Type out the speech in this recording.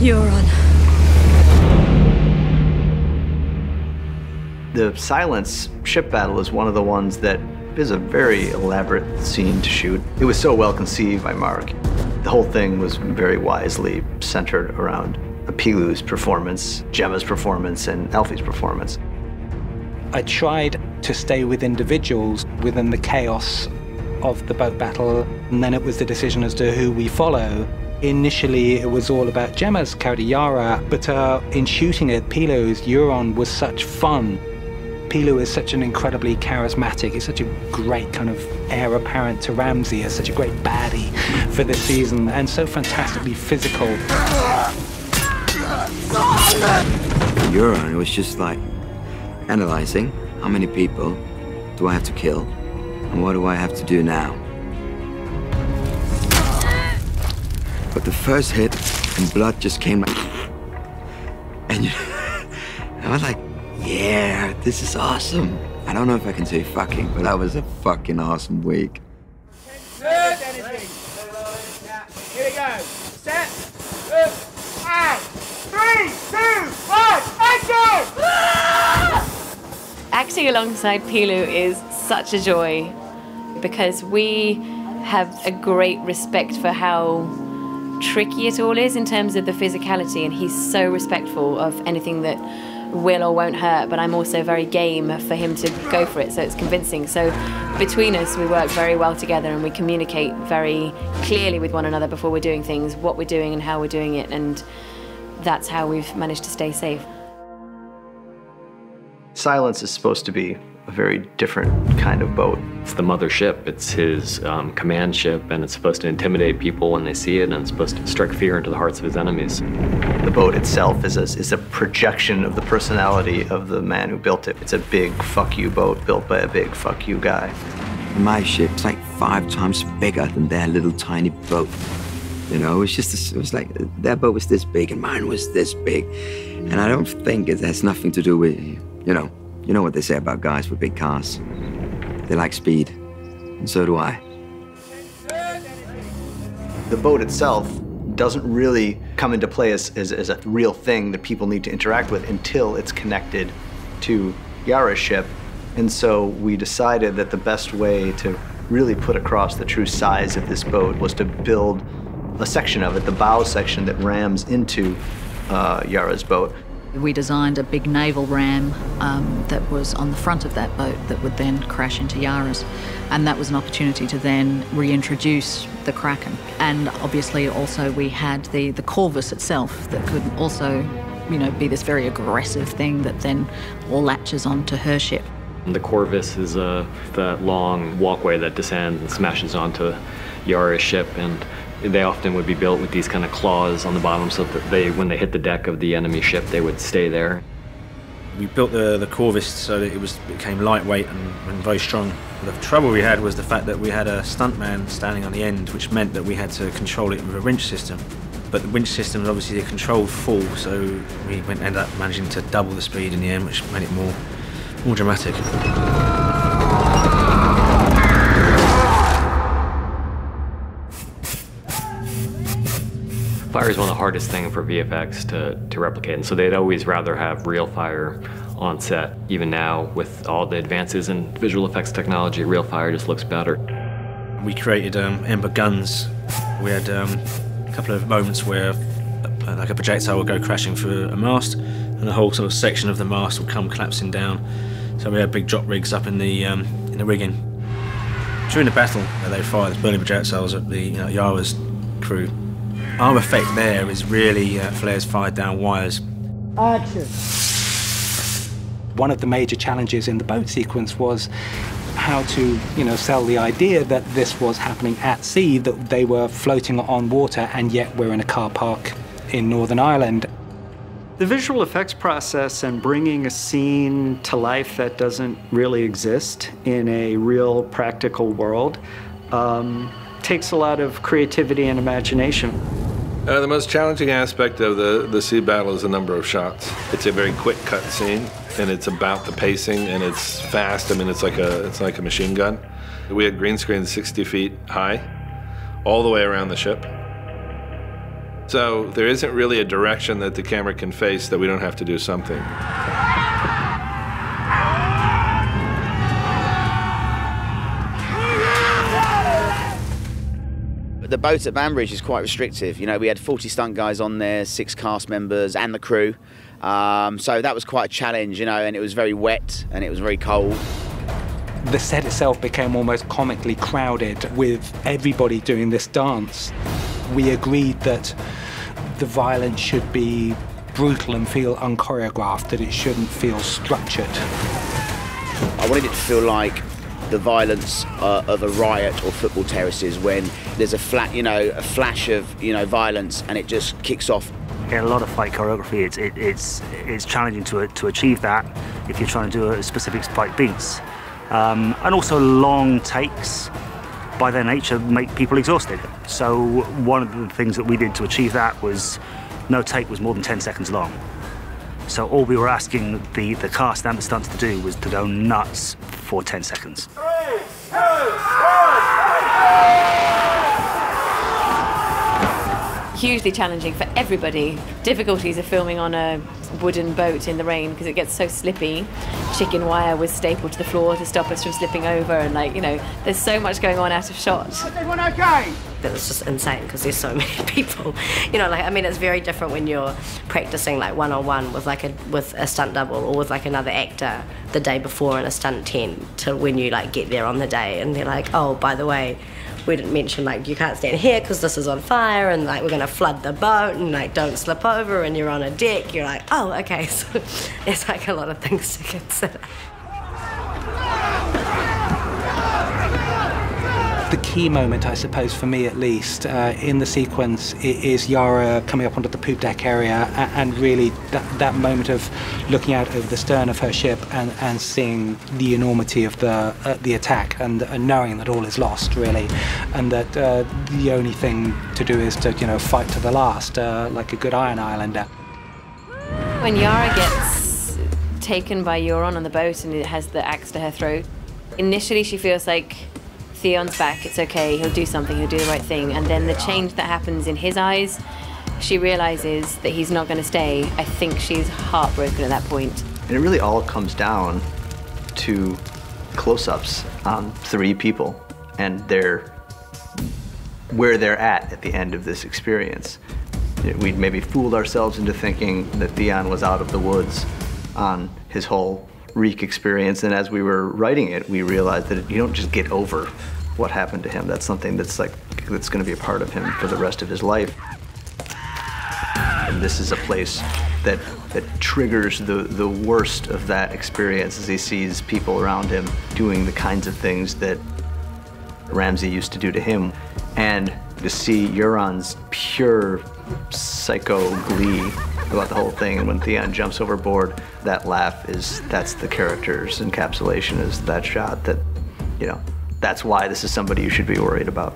Euron. The Silence ship battle is one of the ones that is a very elaborate scene to shoot. It was so well conceived by Mark. The whole thing was very wisely centered around Pilu's performance, Gemma's performance, and Alfie's performance. I tried to stay with individuals within the chaos of the boat battle, and then it was the decision as to who we follow. Initially, it was all about Gemma's character, Yara, but in shooting it, Pilu's Euron was such fun. Pilu is such an incredibly charismatic, he's such a great kind of heir apparent to Ramsay, is such a great baddie for this season, and so fantastically physical. Euron, it was just like analyzing how many people do I have to kill and what do I have to do now. But the first hit and blood just came like, and I was like, yeah, this is awesome. I don't know if I can say fucking, but that was a fucking awesome week. Here we go. Set. Look. And 3, 2, 1, action! Acting alongside Pilu is such a joy because we have a great respect for how tricky it all is in terms of the physicality, and he's so respectful of anything that will or won't hurt, but I'm also very game for him to go for it, so it's convincing. So between us, we work very well together and we communicate very clearly with one another before we're doing things, what we're doing and how we're doing it, and that's how we've managed to stay safe. Silence is supposed to be a very different kind of boat. It's the mother ship, it's his command ship, and it's supposed to intimidate people when they see it, and it's supposed to strike fear into the hearts of his enemies. The boat itself is a projection of the personality of the man who built it. It's a big fuck you boat built by a big fuck you guy. My ship's like 5 times bigger than their little tiny boat. You know, it was like their boat was this big and mine was this big. And I don't think it has nothing to do with, you know what they say about guys with big cars. They like speed, and so do I. The boat itself doesn't really come into play as a real thing that people need to interact with until it's connected to Yara's ship. And so we decided that the best way to really put across the true size of this boat was to build a section of it, the bow section that rams into Yara's boat. We designed a big naval ram that was on the front of that boat that would then crash into Yara's. And that was an opportunity to then reintroduce the Kraken. And obviously also we had the Corvus itself that could also, be this very aggressive thing that then latches onto her ship. The Corvus is that long walkway that descends and smashes onto Yara's ship, and they often would be built with these kind of claws on the bottom so that when they hit the deck of the enemy ship, they would stay there. We built the Corvus so that it became lightweight and very strong. The trouble we had was the fact that we had a stuntman standing on the end, which meant that we had to control it with a winch system. But the winch system is obviously a controlled fall, so we ended up managing to double the speed in the end, which made it more dramatic. Fire is one of the hardest things for VFX to replicate, and so they'd always rather have real fire on set. Even now, with all the advances in visual effects technology, real fire just looks better. We created ember guns. We had a couple of moments where like a projectile would go crashing through a mast, and the whole sort of section of the mast would come collapsing down. So we had big drop rigs up in the rigging. During the battle, they fired burning projectiles at the Yara's crew. Our effect there is really flares fired down wires. Action. One of the major challenges in the boat sequence was how to, sell the idea that this was happening at sea, that they were floating on water, and yet we're in a car park in Northern Ireland. The visual effects process and bringing a scene to life that doesn't really exist in a real practical world takes a lot of creativity and imagination. The most challenging aspect of the sea battle is the number of shots. It's a very quick cut scene, and it's about the pacing, and it's fast. I mean, it's like a machine gun. We had green screens 60 feet high, all the way around the ship. So there isn't really a direction that the camera can face that we don't have to do something. The boat at Banbridge is quite restrictive. You know, we had 40 stunt guys on there, 6 cast members and the crew. So that was quite a challenge, you know, and it was very wet and it was very cold. The set itself became almost comically crowded with everybody doing this dance. We agreed that the violence should be brutal and feel unchoreographed, that it shouldn't feel structured. I wanted it to feel like the violence of a riot or football terraces, when there's a flash of violence and it just kicks off. In a lot of fight choreography, it's challenging to achieve that if you're trying to do a specific fight beats, and also long takes by their nature make people exhausted. So one of the things that we did to achieve that was no take was more than 10 seconds long. So all we were asking the cast and the stunts to do was to go nuts for 10 seconds. 3, 2, 1. Hugely challenging for everybody. Difficulties of filming on a wooden boat in the rain because it gets so slippy. Chicken wire was stapled to the floor to stop us from slipping over, and there's so much going on out of shot. Is everyone okay? It was just insane because there's so many people. It's very different when you're practicing one-on-one with with a stunt double or with another actor the day before in a stunt tent, to when you get there on the day and they're like, oh, by the way, we didn't mention you can't stand here because this is on fire, and we're going to flood the boat, and don't slip over, and you're on a deck. You're like, oh, okay. So there's a lot of things to consider. The key moment, I suppose, for me at least, in the sequence is Yara coming up onto the poop deck area, and really that moment of looking out over the stern of her ship and seeing the enormity of the attack, and knowing that all is lost, really, and that the only thing to do is to fight to the last, like a good Iron Islander. When Yara gets taken by Euron on the boat and it has the axe to her throat, initially she feels like Theon's back, it's okay, he'll do something, he'll do the right thing. And then the change that happens in his eyes, she realizes that he's not going to stay. I think she's heartbroken at that point. And it really all comes down to close-ups on 3 people and where they're at the end of this experience. We'd maybe fooled ourselves into thinking that Theon was out of the woods on his whole Reek experience, and as we were writing it, we realized that you don't just get over what happened to him. That's something that's going to be a part of him for the rest of his life. And this is a place that triggers the worst of that experience, as he sees people around him doing the kinds of things that Ramsay used to do to him. And to see Euron's pure psycho glee about the whole thing, and when Theon jumps overboard, that laugh that's the character's encapsulation, is that shot, that that's why this is somebody you should be worried about.